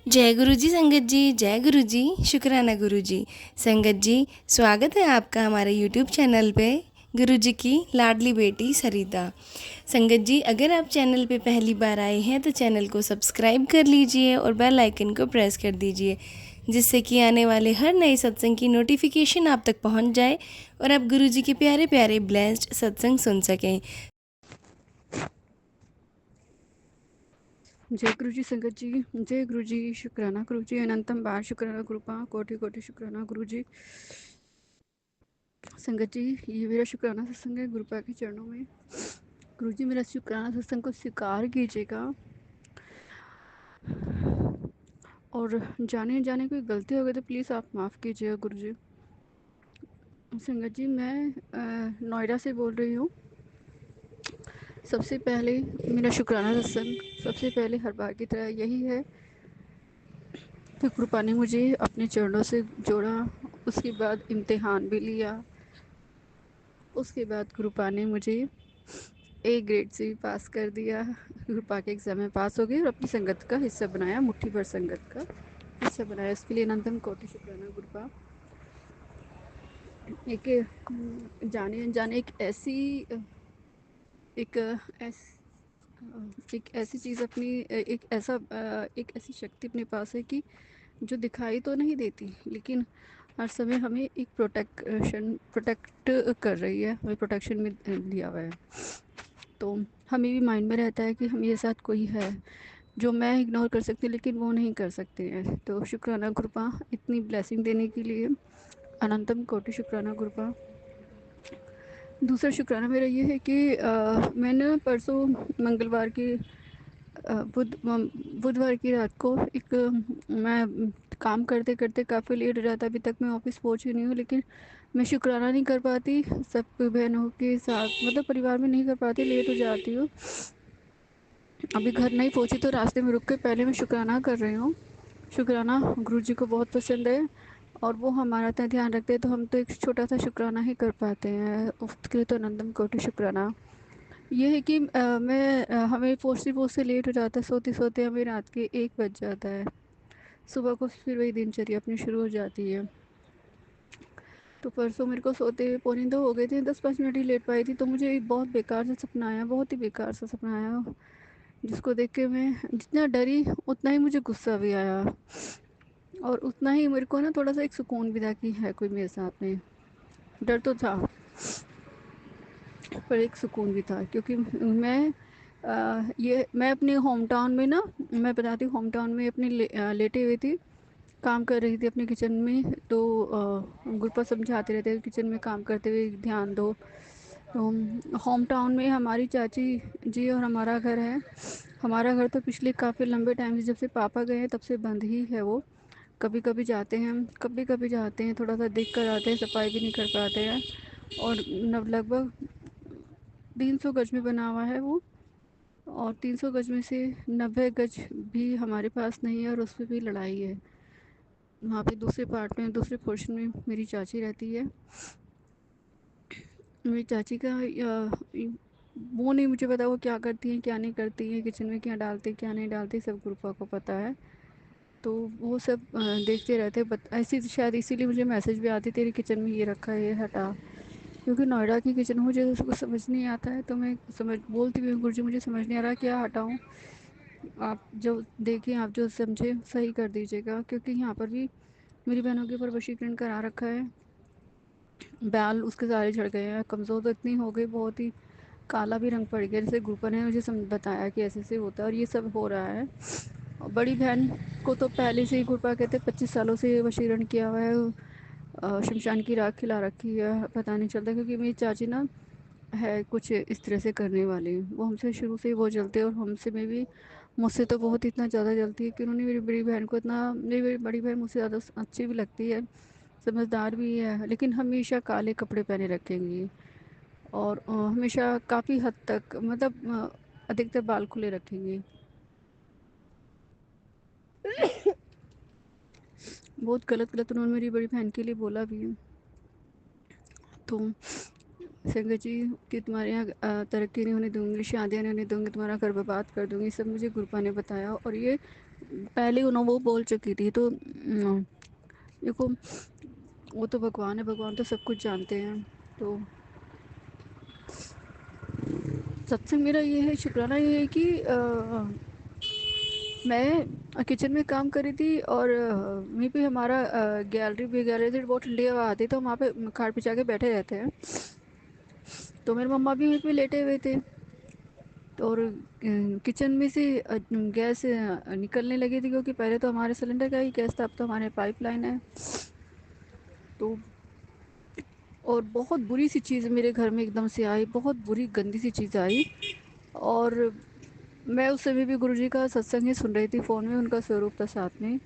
जय गुरु जी संगत जी, जय गुरु जी, शुक्राना गुरु जी। संगत जी, स्वागत है आपका हमारे यूट्यूब चैनल पे। गुरु जी की लाडली बेटी सरिता। संगत जी, अगर आप चैनल पे पहली बार आए हैं तो चैनल को सब्सक्राइब कर लीजिए और बेल आइकन को प्रेस कर दीजिए, जिससे कि आने वाले हर नए सत्संग की नोटिफिकेशन आप तक पहुंच जाए और आप गुरु जी के प्यारे प्यारे ब्लेस्ड सत्संग सुन सकें। जय गुरु जी संगत जी, जय गुरु जी, शुक्राना गुरु जी, अनंतम बार शुक्राना गुरुपा, कोटि कोटि शुक्राना गुरु जी। संगत जी, ये मेरा शुक्राना सत्संग है गुरुपा के चरणों में। गुरु जी, मेरा शुक्राना सत्संग को स्वीकार कीजिएगा और जाने जाने कोई गलती हो गई तो प्लीज़ आप माफ़ कीजिएगा गुरु जी। संगत जी, मैं नोएडा से बोल रही हूँ। सबसे पहले मेरा शुक्राना सत्संग सबसे पहले हर बार की तरह यही है कि कृपा ने मुझे अपने चरणों से जोड़ा। उसके बाद इम्तिहान भी लिया। उसके बाद कृपा ने मुझे ए ग्रेड से भी पास कर दिया। कृपा के एग्ज़ाम में पास हो गई और अपनी संगत का हिस्सा बनाया, मुट्ठी भर संगत का हिस्सा बनाया। इसके लिए अनंतम कोटि शुक्राना गुरुपा। जाने अनजाने एक ऐस एक ऐसी चीज़ अपनी एक ऐसी शक्ति अपने पास है कि जो दिखाई तो नहीं देती, लेकिन हर समय हमें एक प्रोटेक्ट कर रही है, हमें प्रोटेक्शन में दिया हुआ है। तो हमें भी माइंड में रहता है कि मेरे साथ कोई है जो मैं इग्नोर कर सकती हूँ लेकिन वो नहीं कर सकते हैं। तो शुक्राना कृपा इतनी ब्लेसिंग देने के लिए, अनंतम कोटि शुक्राना कृपा। दूसरा शुक्राना मेरा ये है कि मैंने परसों मंगलवार की बुधवार की रात को मैं काम करते करते काफ़ी लेट हो जाता। अभी तक मैं ऑफिस पहुंची नहीं हूँ, लेकिन मैं शुक्राना नहीं कर पाती सब बहनों के साथ, मतलब परिवार में नहीं कर पाती, लेट हो जाती हूँ। अभी घर नहीं पहुंची तो रास्ते में रुक के पहले मैं शुक्राना कर रही हूँ। शुक्राना गुरु जी को बहुत पसंद है और वो हमारा इतना ध्यान रखते हैं, तो हम तो एक छोटा सा शुक्राना ही कर पाते हैं, उसके लिए तो नंदन कोटि शुक्राना। ये है कि हमें पहुँचते पहुँचते लेट हो जाता है, सोते सोते हमें रात के 1 बज जाता है। सुबह को फिर वही दिनचर्या अपनी शुरू हो जाती है। तो परसों मेरे को सोते हुए 1:45 हो गए थे, 10-5 मिनट ही लेट पाई थी, तो मुझे एक बहुत बेकार सा सपना आया, बहुत ही बेकार सा सपना आया, जिसको देख के मैं जितना डरी उतना ही मुझे गुस्सा भी आया और उतना ही मेरे को ना थोड़ा सा एक सुकून भी था कि है कोई मेरे साथ में। डर तो था पर एक सुकून भी था, क्योंकि मैं अपने होम टाउन में ना, मैं बताती हूँ, होम टाउन में लेटे हुई थी, काम कर रही थी अपने किचन में। तो गुरुपा समझाते रहते हैं किचन में काम करते हुए ध्यान दो। तो होम टाउन में हमारी चाची जी और हमारा घर है। हमारा घर तो पिछले काफ़ी लंबे टाइम से, जब से पापा गए हैं तब से बंद ही है वो। कभी कभी जाते हैं हम, कभी कभी जाते हैं, थोड़ा सा देख कर आते हैं, सफाई भी नहीं कर पाते हैं। और लगभग 300 गज में बना हुआ है वो, और 300 गज में से 90 गज भी हमारे पास नहीं है और उस पर भी लड़ाई है। वहाँ पे दूसरे पार्ट में, दूसरे पोर्शन में मेरी चाची रहती है। मेरी चाची का वो नहीं मुझे पता वो क्या करती हैं क्या नहीं करती हैं, किचन में क्या डालती क्या नहीं डालती, सब गुरुपा को पता है। तो वो सब देखते रहते हैं, ऐसी शायद इसीलिए मुझे मैसेज भी आती, तेरी किचन में ये रखा है ये हटा। क्योंकि नोएडा की किचन मुझे उसको समझ नहीं आता है, तो मैं समझ बोलती भी हूँ, गुरुजी मुझे समझ नहीं आ रहा क्या हटाऊँ, आप जो देखें, आप जो समझे सही कर दीजिएगा। क्योंकि यहाँ पर भी मेरी बहनों के ऊपर वशीकरण करा रखा है, बाल उसके सारे झड़ गए हैं, कमज़ोर तो इतनी हो गई, बहुत ही काला भी रंग पड़ गया। जैसे गुरुपा ने मुझे बताया कि ऐसे ऐसे होता है और ये सब हो रहा है। और बड़ी बहन को तो पहले से ही गुरुपा कहते 25 सालों से वशीकरण किया हुआ है, शमशान की राख खिला रखी है, पता नहीं चलता। क्योंकि मेरी चाची ना है कुछ इस तरह से करने वाली, वो हमसे शुरू से ही बहुत जलते हैं और हमसे में भी, मुझसे तो बहुत इतना ज़्यादा जलती है कि उन्होंने मेरी बड़ी बहन को इतना, मेरी बड़ी बहन मुझसे ज़्यादा अच्छी भी लगती है, समझदार भी है, लेकिन हमेशा काले कपड़े पहने रखेंगी और हमेशा काफ़ी हद तक, मतलब अधिकतर बाल खुले रखेंगी। बहुत गलत गलत उन्होंने मेरी बड़ी बहन के लिए बोला भी है। तो संगत जी कि तुम्हारे यहाँ तरक्की नहीं होने दूंगी, शादियाँ नहीं होने दूंगी, तुम्हारा घर बर्बाद कर दूंगी, सब मुझे गुरुपा ने बताया। और ये पहले उन्होंने वो बोल चुकी थी, तो देखो, वो तो भगवान है, भगवान तो सब कुछ जानते हैं। तो सत्संग मेरा ये है, शुक्राना ये है कि मैं किचन में काम कर रही थी, और वहीं पे हमारा गैलरी से बहुत ठंडी हवा आती है, तो हम वहाँ पे खाट पिछा के बैठे रहते हैं। तो मेरे मम्मा भी वहीं पे लेटे हुए थे, और किचन में से गैस निकलने लगी थी, क्योंकि पहले तो हमारे सिलेंडर का ही गैस था, अब तो हमारे पाइपलाइन है। तो और बहुत बुरी सी चीज़ मेरे घर में एकदम से आई, बहुत बुरी गंदी सी चीज़ आई। और मैं उस समय भी गुरुजी का सत्संग ही सुन रही थी, फ़ोन में उनका स्वरूप था साथ में।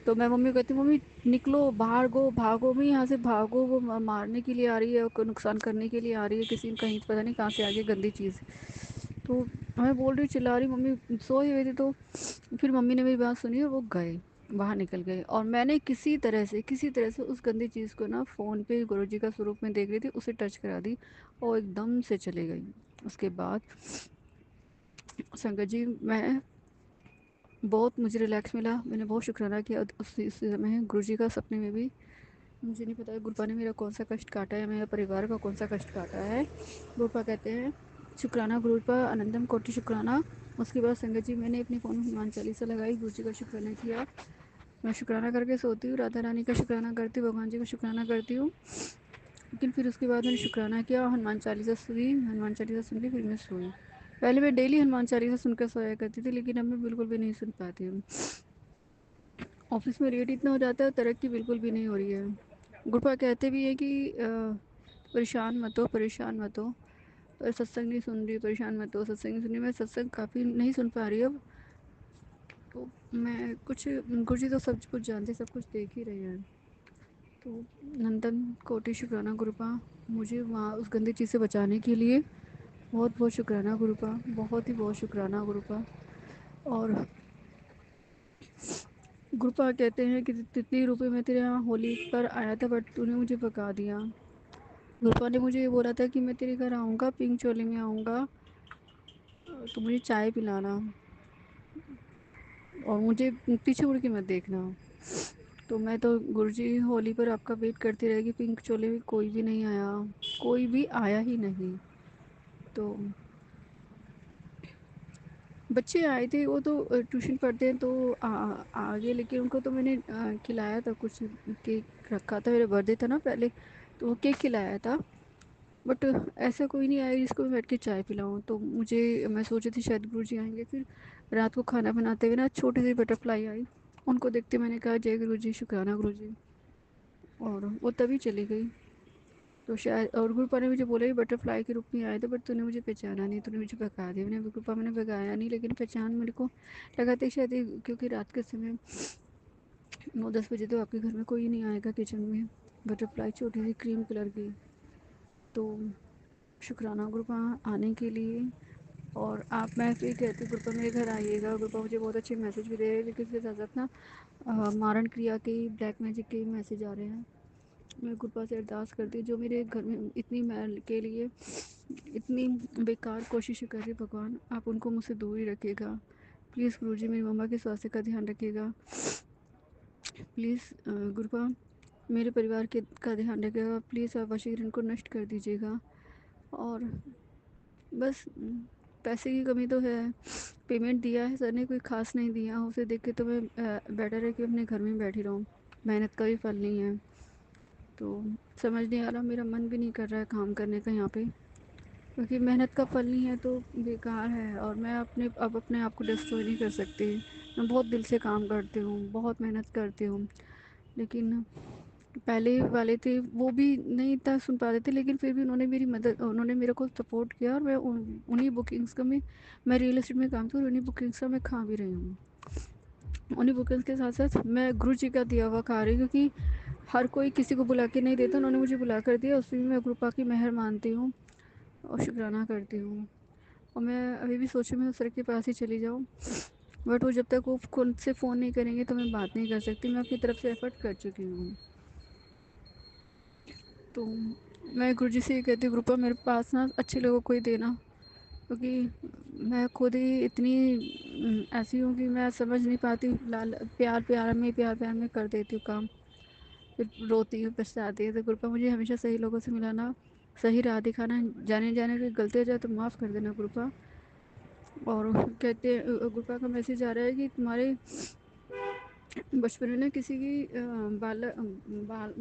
तो मैं मम्मी को कहती, मम्मी निकलो बाहर, गो भागो, मम्मी यहाँ से भागो, वो मारने के लिए आ रही है, और नुकसान करने के लिए आ रही है, किसी कहीं पता नहीं कहाँ से आ गई गंदी चीज़। तो मैं बोल रही, चिल्ला रही, मम्मी सोई हुई थी। तो फिर मम्मी ने मेरी बात सुनी और वो गए, बाहर निकल गए, और मैंने किसी तरह से उस गंदी चीज़ को ना फ़ोन पे गुरुजी का स्वरूप में देख रही थी, उसे टच करा दी, और एकदम से चली गई। उसके बाद संगत जी, मैं बहुत, मुझे रिलैक्स मिला, मैंने बहुत शुक्राना किया उस समय गुरुजी का। सपने में भी मुझे नहीं पता है गुरुपा ने मेरा कौन सा कष्ट काटा है, मेरे परिवार का कौन सा कष्ट काटा है। गुरुपा कहते हैं, शुक्राना गुरुपा, अनंतम कोटि शुक्राना। उसके बाद संगत जी, मैंने अपने फ़ोन में हनुमान चालीसा लगाई, गुरु जी का शुक्राना किया। मैं शुक्राना करके सोती हूँ, राधा रानी का शुक्राना करती हूँ, भगवान जी का शुक्राना करती हूँ। लेकिन फिर उसके बाद मैंने शुक्राना किया, हनुमान चालीसा सुनी, हनुमान चालीसा सुन ली, फिर मैं सोई। पहले मैं डेली हनुमान चालीसा सुनकर सोया करती थी, लेकिन अब मैं बिल्कुल भी नहीं सुन पाती हूँ। ऑफिस में रेट इतना हो जाता है, तरक्की बिल्कुल भी नहीं हो रही है। गुरुपा कहते भी है कि परेशान मत हो, परेशान मत हो, पर सत्संग नहीं सुन रही, परेशान मत हो, सत्संग नहीं सुन रही। मैं सत्संग काफ़ी नहीं सुन पा रही अब। तो मैं कुछ, गुरु जी तो सब कुछ जानते, सब कुछ देख ही रहे हैं। तो नंदन कोटि शुक्राना गुरुपा, मुझे वहाँ उस गंदी चीज़ से बचाने के लिए बहुत बहुत शुक्राना गुरुपा, बहुत ही बहुत शुक्राना गुरुपा। और गुरुपा कहते हैं कि तितली रुपए में तेरे यहाँ होली पर आया था, बट तूने मुझे भगा दिया। गुरुपा ने मुझे ये बोला था कि मैं तेरे घर आऊँगा, पिंक चोली में आऊँगा, तो मुझे चाय पिलाना, और मुझे पीछे मुड़ के मत देखना। तो मैं तो गुरुजी होली पर आपका वेट करती रहेगी, पिंक चोले में कोई भी नहीं आया, कोई भी आया ही नहीं। तो बच्चे आए थे, वो तो ट्यूशन पढ़ते हैं, तो आगे, लेकिन उनको तो मैंने खिलाया था कुछ, केक रखा था, मेरा बर्थडे था ना पहले, तो वो केक खिलाया था। बट ऐसा कोई नहीं आया जिसको मैं बैठ के चाय पिलाऊं। तो मुझे, मैं सोची थी शायद गुरु जी आएंगे। फिर रात को खाना बनाते हुए ना छोटी सी बटरफ्लाई आई, उनको देखते मैंने कहा, जय गुरु जी, शुक्राना गुरु जी, और वो तभी चली गई। तो शायद, और गुरुपा ने मुझे बोला कि बटरफ्लाई के रूप में आए थे, बट तूने मुझे पहचाना नहीं, तूने मुझे भगा दिया। मैंने, गुरुपा मैंने भगाया नहीं, लेकिन पहचान मेरे को लगा था शायद क्योंकि रात के समय 9-10 बजे तो आपके घर में कोई नहीं आएगा किचन में। बटरफ्लाई छोटी सी क्रीम कलर की। तो शुक्राना गुरुपा आने के लिए। और आप, मैं फिर कहती हूँ गुरुपा मेरे घर आइएगा। गुरुपा मुझे बहुत अच्छे मैसेज भी दे रहे हैं, लेकिन उसके साथ साथ ना मारण क्रिया के, ब्लैक मैजिक के मैसेज आ रहे हैं। मैं गुरुपा से अरदास करती हूँ, जो मेरे घर में इतनी मैल के लिए इतनी बेकार कोशिश कर रही, भगवान आप उनको मुझसे दूर ही रखिएगा। प्लीज़ गुरुजी, मेरी मम्मा के स्वास्थ्य का ध्यान रखिएगा। प्लीज़ गुरुपा, मेरे परिवार के का ध्यान रखिएगा। प्लीज़ आप वशीकरण को नष्ट कर दीजिएगा। और बस पैसे की कमी तो है, पेमेंट दिया है सर ने, कोई खास नहीं दिया, उसे देख के तो मैं बेटर है कि अपने घर में बैठी रहूँ, मेहनत का भी फल नहीं है। तो समझ नहीं आ रहा, मेरा मन भी नहीं कर रहा है काम करने का यहाँ पे, क्योंकि मेहनत का फल नहीं है तो बेकार है, और मैं अपने आप को डिस्ट्रॉय नहीं कर सकती। मैं बहुत दिल से काम करती हूँ, बहुत मेहनत करती हूँ, लेकिन पहले वाले थे वो भी नहीं इतना सुन पाते थे, लेकिन फिर भी उन्होंने मेरी मदद, उन्होंने मेरे को सपोर्ट किया, और मैं उन्हीं बुकिंग्स का मैं रियल एस्टेट में काम करूँ, उन्हीं बुकिंग्स का मैं खा भी रही हूँ। उन्हीं बुकिंग्स के साथ साथ मैं गुरु जी का दिया हुआ खा रही हूँ, क्योंकि हर कोई किसी को बुला के नहीं देता, उन्होंने मुझे बुला कर दिया, उसमें मैं कृपा की मेहर मानती हूँ और शुक्राना करती हूँ। और मैं अभी भी सोचूं मैं सर के पास ही चली जाऊँ, बट वो जब तक वो खुद से फ़ोन नहीं करेंगे तो मैं बात नहीं कर सकती। मैं अपनी तरफ से एफ़र्ट कर चुकी हूँ। तो मैं गुरुजी से ये कहती हूँ, कृपा मेरे पास ना अच्छे लोगों को ही देना, क्योंकि मैं खुद ही इतनी ऐसी हूँ कि मैं समझ नहीं पाती, लाल प्यार प्यार में कर देती हूँ काम, फिर रोती हूँ, पछताती हूँ। तो कृपा मुझे हमेशा सही लोगों से मिलाना, सही राह दिखाना, जाने जाने की गलती हो जाए तो माफ़ कर देना कृपा। और कहते हैं कृपा का मैसेज आ रहा है कि तुम्हारे बचपन में ना किसी की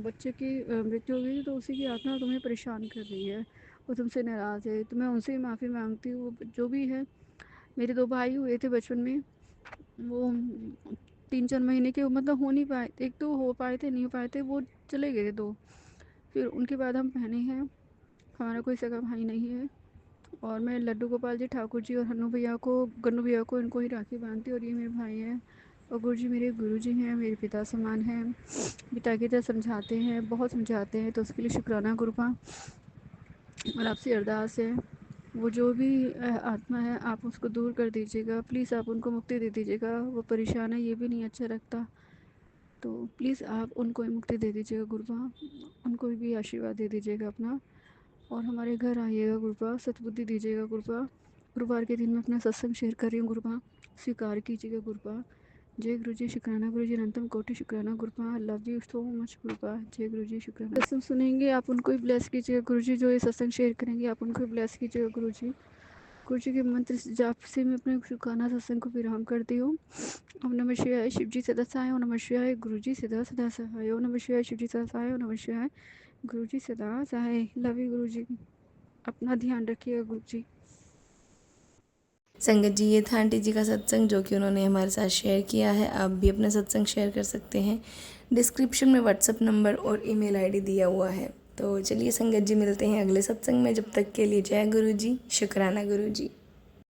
बच्चे की मृत्यु हो गई, तो उसी की आत्मा तुम्हें परेशान कर रही है, वो तुमसे नाराज़ है, तो मैं उनसे ही माफ़ी मांगती हूँ। वो जो भी है, मेरे 2 भाई हुए थे बचपन में, वो 3-4 महीने के मतलब हो नहीं पाए, एक तो हो पाए थे, नहीं हो पाए थे, वो चले गए थे 2। फिर उनके बाद हम बहनें हैं, हमारा कोई सगा भाई नहीं है। और मैं लड्डू गोपाल जी ठाकुर जी और हन्नू भैया को, गन्नू भैया को, इनको ही राखी बांधती हूँ, और ये मेरे भाई हैं। और गुरु जी मेरे गुरु जी हैं, मेरे पिता समान हैं, पिता की तरह समझाते हैं, बहुत समझाते हैं, तो उसके लिए शुक्राना गुरुपा। और आपसे अरदास है, वो जो भी आत्मा है आप उसको दूर कर दीजिएगा, प्लीज़ आप उनको मुक्ति दे दीजिएगा। वो परेशान है, ये भी नहीं अच्छा लगता, तो प्लीज़ आप उनको ही मुक्ति दे दीजिएगा गुरुपा, उनको भी आशीर्वाद दे दीजिएगा अपना। और हमारे घर आइएगा गुरुपा, सद्बुद्धि दीजिएगा गुरुपा। गुरुवार के दिन मैं अपना सत्संग शेयर कर रही हूँ गुरुपा, स्वीकार कीजिएगा गुरुपा। जय गुरु जी, शुक्राना गुरु जी, अनंतम कोटि शुक्राना गुरुपा, लव यू सो मच गुरुपा। जय गुरु जी, शुक्राना। सत्संग सुनेंगे आप उनको भी ब्लेस कीजिएगा गुरु जी, जो ये सत्संग शेयर करेंगे आप उनको भी ब्लेस कीजिएगा गुरु जी। गुरु जी के मंत्र जाप से मैं अपने शुक्राना सत्संग को विराम करती हूँ। ओम नमः शिवाय, शिव जी सदा सहाय, ओम नमः शिवाय, गुरु जी सदा सदा सहाय, ओम नमः शिवाय, शिव जी सदा सहाय, ओम नमः शिवाय, गुरु जी सदा सहाय। लव यू गुरु जी, अपना ध्यान रखिएगा गुरु जी। संगत जी, ये था आंटी जी का सत्संग जो कि उन्होंने हमारे साथ शेयर किया है। आप भी अपना सत्संग शेयर कर सकते हैं, डिस्क्रिप्शन में व्हाट्सअप नंबर और ईमेल आईडी दिया हुआ है। तो चलिए संगत जी, मिलते हैं अगले सत्संग में। जब तक के लिए जय गुरु जी, शुक्राना गुरु जी।